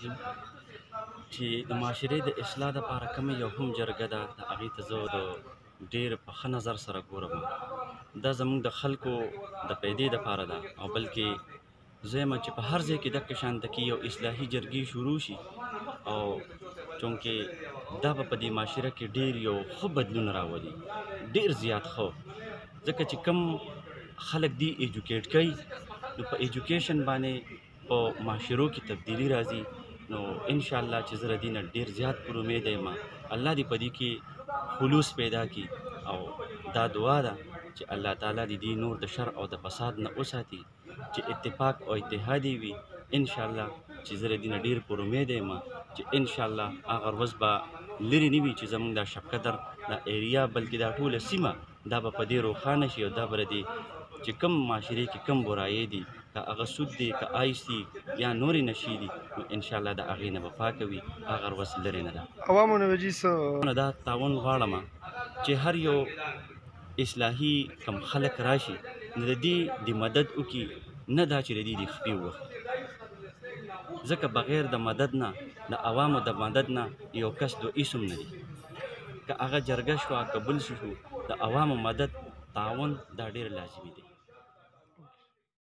الرجیم چې د معاشرې د اصلاح دپاره کومه یو هم جرګه ده د هغې ته زه د ډېر په ښه نظر سره ګورم. دا زموږ د خلکو د پیدې دپاره ده او بلکې زه یم چې په هر ځای کې دغه شانته کې یو اصلاحي جرګې شروع شي او چونکې دا به په دې معاشره کې ډېر یو ښه بدلون راولي، ډېر زیات ښه. ځکه چې کوم خلک دې ایجوکیټ کوي نو په ایجوکیشن باندې په معاشرو کې تبدیلي راځي. نو انشاءالله چې زه د دې نه ډېر زیات پر امید یم الله دې په دې کې خلوص پیدا کړي او دا دعا ده چې الله تعالی دې نور د شر او د فساد نه وساتي، چې اتفاق او اتحاد وي. انشاءالله چې زه د دې نه ډېر پر امید یم چې انشاءالله هغه ورځ به لرې نه وي چې زموږ دا شب قدر دا ایریا بلکې دا ټوله سیمه دا به په دې روښانه شي او دا به دې چې کوم معاشرې کې کوم برایې دي، که هغه سود دی، که آیس دي یا نورې نشې دي، نو انشاءالله د هغې نه به پاکه وي، هغه ورځ لرې نه ده. عوامو نه به جي څه دا تعاون غواړم چې هر یو اصلاحي کم خلک راشي نو د دې د مدد وکړي، نه دا چې د دې د خپې ووهي. ځکه بغیر د مدد نه، د عوامو د مدد نه یو کس دو اسم نه دي. که هغه جرګه شوه که بل شو، د عوامو مدد تعاون دا ډېر لازمي دی.